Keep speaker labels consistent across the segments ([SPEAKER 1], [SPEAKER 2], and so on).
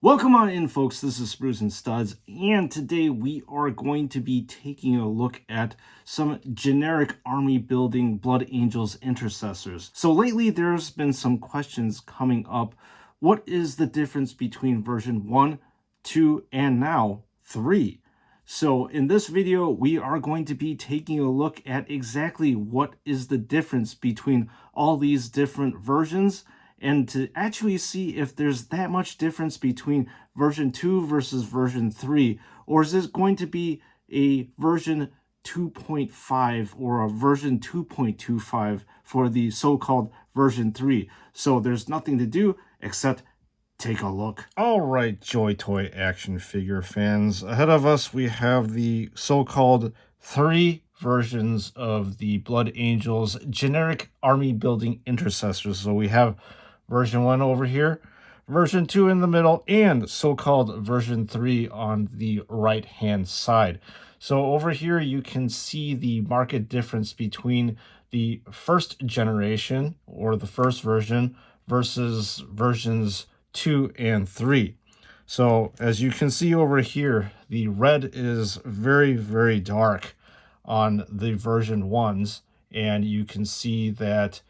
[SPEAKER 1] Welcome on in, folks. This is Spruce and Studs, and today we are going to be taking a look at some generic army building Blood Angels intercessors. So lately there's been some questions coming up. What is the difference between version 1, 2, and now 3? So in this video, we are going to be taking a look at exactly what is the difference between all these different versions, and to actually see if there's that much difference between version 2 versus version 3, or is this going to be a version 2.5 or a version 2.25 for the so-called version 3. So there's nothing to do except take a look. All right, JoyToy action figure fans, ahead of us we have the so-called 3 versions of the Blood Angels generic army building intercessors. So we have version 1 over here, version 2 in the middle, and so-called version 3 on the right-hand side. So over here you can see the marked difference between the first generation, or the first version, versus versions 2 and 3. So as you can see over here, the red is very, very dark on the version 1s, and you can see that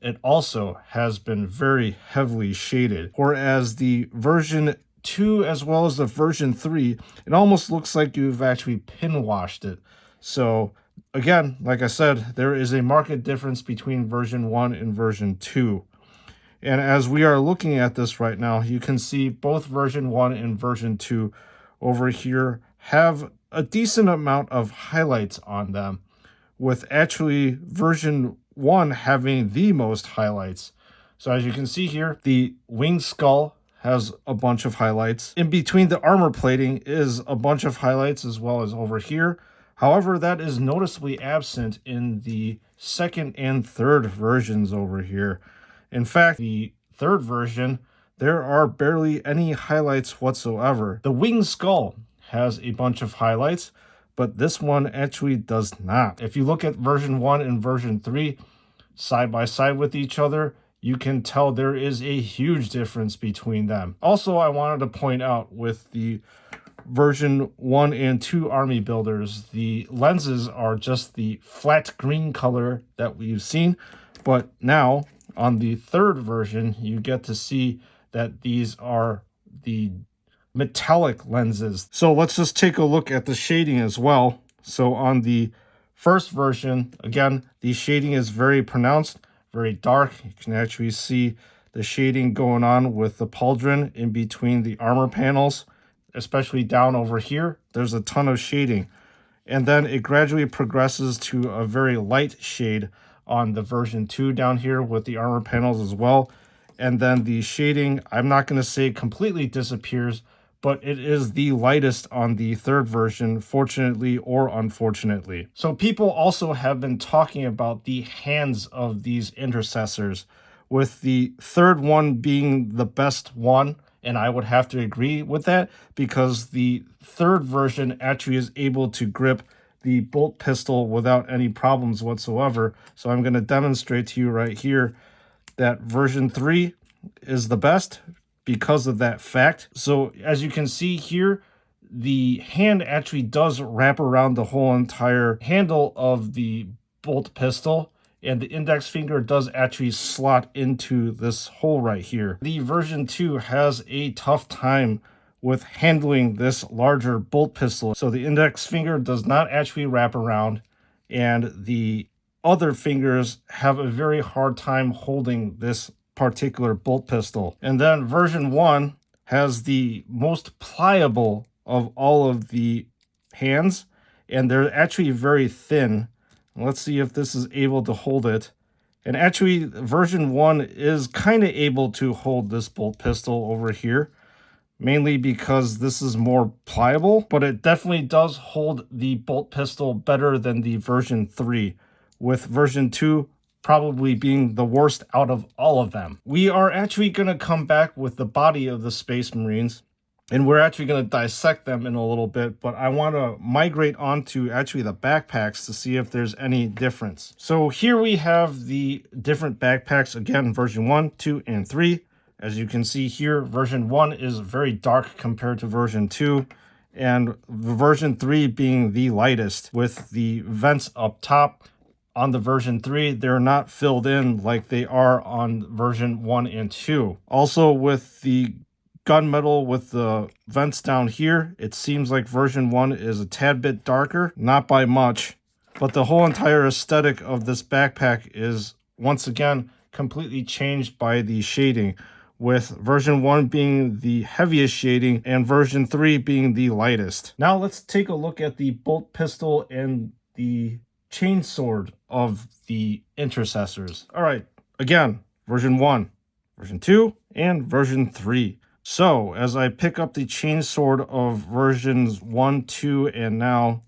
[SPEAKER 1] it also has been very heavily shaded. Whereas the version 2 as well as the version 3, it almost looks like you've actually pin washed it. So again, like I said, there is a marked difference between version 1 and version 2. And as we are looking at this right now, you can see both version 1 and version 2 over here have a decent amount of highlights on them, with actually version 1 having the most highlights. So as you can see here, the winged skull has a bunch of highlights. In between the armor plating is a bunch of highlights, as well as over here. However, that is noticeably absent in the second and third versions over here. In fact, the third version, there are barely any highlights whatsoever. The winged skull has a bunch of highlights, but this one actually does not. If you look at version 1 and version 3 side by side with each other, you can tell there is a huge difference between them. Also, I wanted to point out with the version 1 and 2 army builders, the lenses are just the flat green color that we've seen, but now on the third version, you get to see that these are the metallic lenses. So let's just take a look at the shading as well. So on the first version, again, the shading is very pronounced, very dark. You can actually see the shading going on with the pauldron in between the armor panels, especially down over here. There's a ton of shading. And then it gradually progresses to a very light shade on the version 2 down here with the armor panels as well. And then the shading, I'm not going to say completely disappears, but it is the lightest on the third version, fortunately or unfortunately. So people also have been talking about the hands of these intercessors, with the third one being the best one, and I would have to agree with that, because the third version actually is able to grip the bolt pistol without any problems whatsoever. So I'm going to demonstrate to you right here that version 3 is the best because of that fact. So as you can see here, the hand actually does wrap around the whole entire handle of the bolt pistol, and the index finger does actually slot into this hole right here. The version 2 has a tough time with handling this larger bolt pistol. So the index finger does not actually wrap around, and the other fingers have a very hard time holding this particular bolt pistol. And then version 1 has the most pliable of all of the hands, and they're actually very thin. Let's see if this is able to hold it. And actually version 1 is kind of able to hold this bolt pistol over here, mainly because this is more pliable, but it definitely does hold the bolt pistol better than the version 3, with version 2 probably being the worst out of all of them. We are actually going to come back with the body of the Space Marines, and we're actually going to dissect them in a little bit, but I want to migrate onto actually the backpacks to see if there's any difference. So here we have the different backpacks, again, version 1, 2, and 3. As you can see here, version 1 is very dark compared to version 2, and version 3 being the lightest, with the vents up top. On the version 3, they're not filled in like they are on version 1 and 2. Also, with the gunmetal with the vents down here, it seems like version 1 is a tad bit darker, not by much, but the whole entire aesthetic of this backpack is once again completely changed by the shading, with version 1 being the heaviest shading and version 3 being the lightest. Now let's take a look at the bolt pistol and the chainsword of the Intercessors. All right, again, version 1, version 2, and version 3. So as I pick up the chainsword of versions 1, 2, and now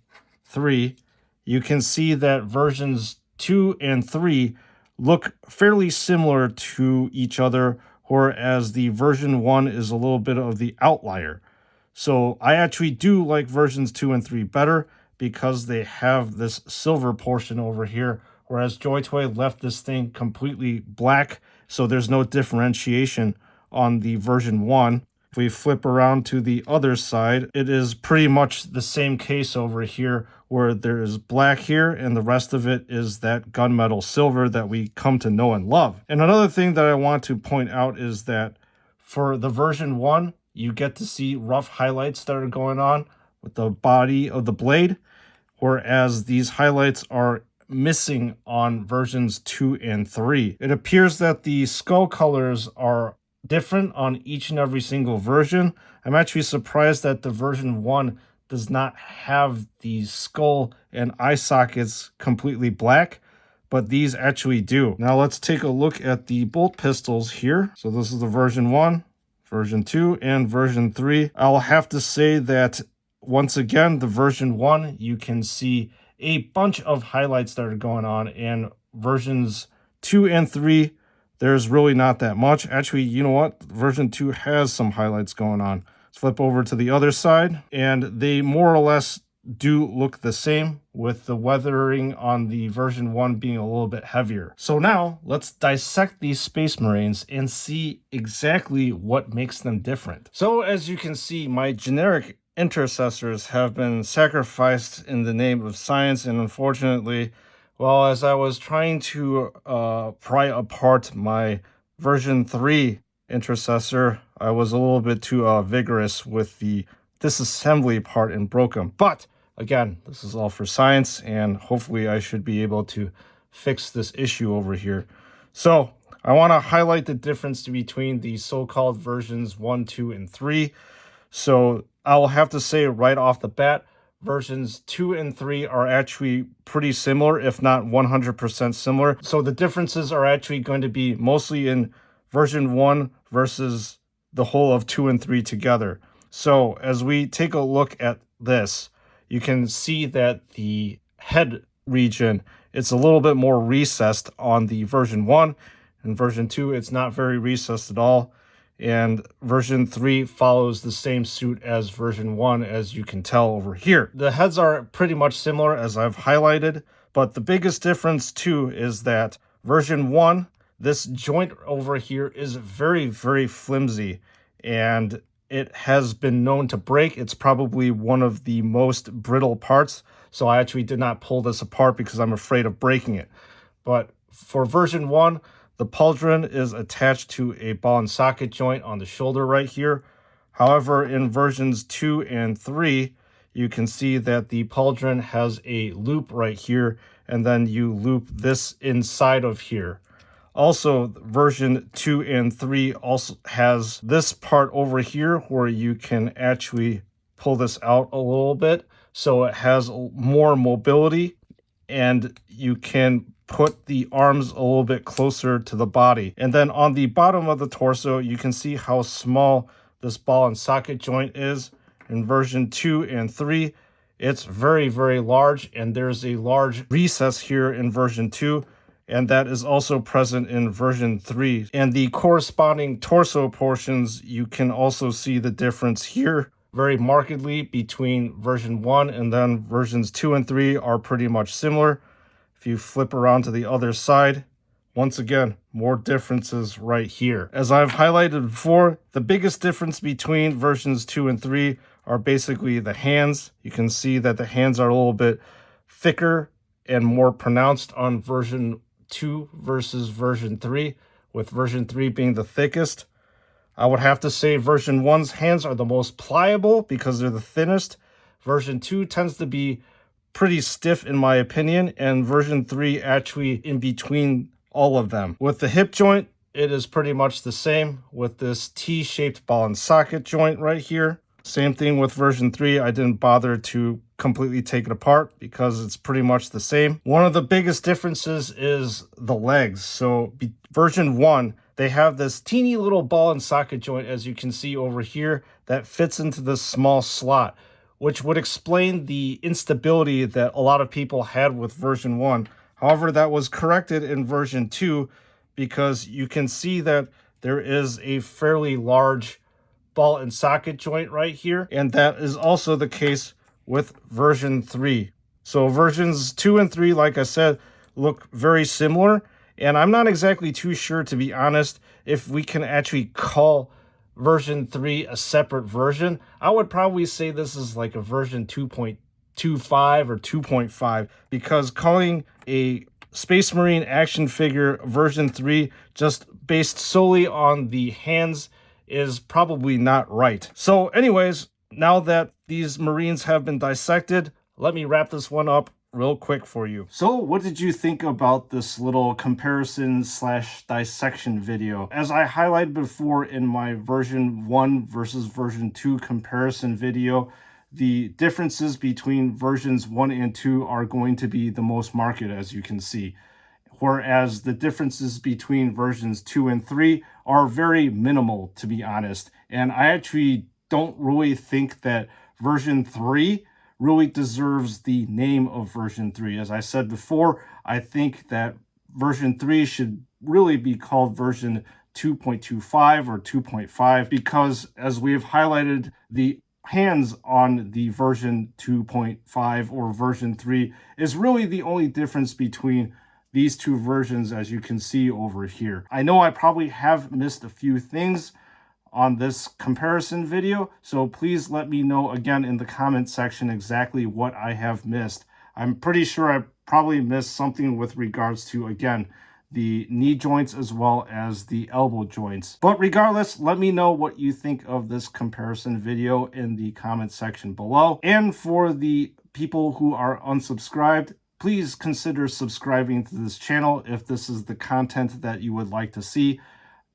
[SPEAKER 1] 3, you can see that versions 2 and 3 look fairly similar to each other, whereas the version 1 is a little bit of the outlier. So I actually do like versions 2 and 3 better because they have this silver portion over here, whereas JoyToy left this thing completely black, so there's no differentiation on the version 1. If we flip around to the other side, it is pretty much the same case over here, where there is black here and the rest of it is that gunmetal silver that we come to know and love. And another thing that I want to point out is that for the version 1, you get to see rough highlights that are going on with the body of the blade, whereas these highlights are missing on versions 2 and 3. It appears that the skull colors are different on each and every single version. I'm actually surprised that the version 1 does not have the skull and eye sockets completely black, but these actually do. Now let's take a look at the bolt pistols here. So this is the version 1, version 2, and version 3. I'll have to say that once again, the version 1, you can see a bunch of highlights that are going on, and versions 2 and 3, there's really not that much. Actually, you know what? Version 2 has some highlights going on. Let's flip over to the other side, and they more or less do look the same, with the weathering on the version 1 being a little bit heavier. So now let's dissect these Space Marines and see exactly what makes them different. So as you can see, my generic Intercessors have been sacrificed in the name of science, and unfortunately, well, as I was trying to pry apart my version 3 Intercessor, I was a little bit too vigorous with the disassembly part and broke them. But again, this is all for science, and hopefully I should be able to fix this issue over here. So I want to highlight the difference between the so-called versions 1, 2, and 3. So I'll have to say right off the bat, versions 2 and 3 are actually pretty similar, if not 100% similar. So the differences are actually going to be mostly in version 1 versus the whole of 2 and 3 together. So as we take a look at this, you can see that the head region, it's a little bit more recessed on the version 1. In version 2, it's not very recessed at all. And version 3 follows the same suit as version 1, as you can tell over here. The heads are pretty much similar, as I've highlighted, but the biggest difference too is that version 1, this joint over here is very, very flimsy, and it has been known to break. It's probably one of the most brittle parts, so I actually did not pull this apart because I'm afraid of breaking it. But for version 1, the pauldron is attached to a ball and socket joint on the shoulder right here. However, in versions 2 and 3, you can see that the pauldron has a loop right here, and then you loop this inside of here. Also, version 2 and 3 also has this part over here where you can actually pull this out a little bit, so it has more mobility, and you can put the arms a little bit closer to the body. And then on the bottom of the torso, you can see how small this ball and socket joint is. In version 2 and 3, it's very, very large, and there's a large recess here in version 2, and that is also present in version 3. And the corresponding torso portions, you can also see the difference here very markedly between version 1 and then versions 2 and 3 are pretty much similar. If you flip around to the other side, once again, more differences right here. As I've highlighted before, the biggest difference between versions 2 and 3 are basically the hands. You can see that the hands are a little bit thicker and more pronounced on version 2 versus version 3, with version 3 being the thickest. I would have to say version 1's hands are the most pliable because they're the thinnest. Version 2 tends to be pretty stiff in my opinion, and version 3 actually in between all of them. With the hip joint, it is pretty much the same with this T-shaped ball and socket joint right here. Same thing with version 3. I didn't bother to completely take it apart because it's pretty much the same. One of the biggest differences is the legs. So version 1, they have this teeny little ball and socket joint, as you can see over here, that fits into this small slot, which would explain the instability that a lot of people had with version 1. However, that was corrected in version 2 because you can see that there is a fairly large ball and socket joint right here, and that is also the case with version 3. So versions 2 and 3, like I said, look very similar, and I'm not exactly too sure, to be honest, if we can actually call version 3 a separate version. I would probably say this is like a version 2.25 or 2.5, because calling a Space Marine action figure version 3 just based solely on the hands is probably not right. So anyways, now that these Marines have been dissected, let me wrap this one up real quick for you. So what did you think about this little comparison / dissection video? As I highlighted before in my version 1 versus version 2 comparison video, the differences between versions 1 and 2 are going to be the most marked, as you can see. Whereas the differences between versions 2 and 3 are very minimal, to be honest. And I actually don't really think that version 3 really deserves the name of version 3. As I said before, I think that version 3 should really be called version 2.25 or 2.5, because as we have highlighted, the hands on the version 2.5 or version 3 is really the only difference between these two versions, as you can see over here. I know I probably have missed a few things on this comparison video, so please let me know again in the comment section exactly what I have missed. I'm pretty sure I probably missed something with regards to, again, the knee joints as well as the elbow joints. But regardless, let me know what you think of this comparison video in the comment section below. And for the people who are unsubscribed, please consider subscribing to this channel if this is the content that you would like to see.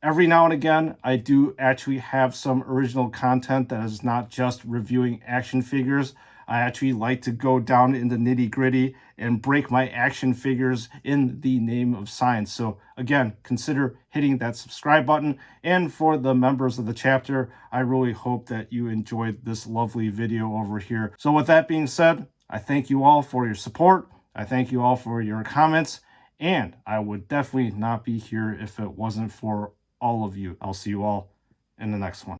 [SPEAKER 1] Every now and again, I do actually have some original content that is not just reviewing action figures. I actually like to go down in the nitty-gritty and break my action figures in the name of science. So again, consider hitting that subscribe button. And for the members of the chapter, I really hope that you enjoyed this lovely video over here. So with that being said, I thank you all for your support. I thank you all for your comments, and I would definitely not be here if it wasn't for all of you. I'll see you all in the next one.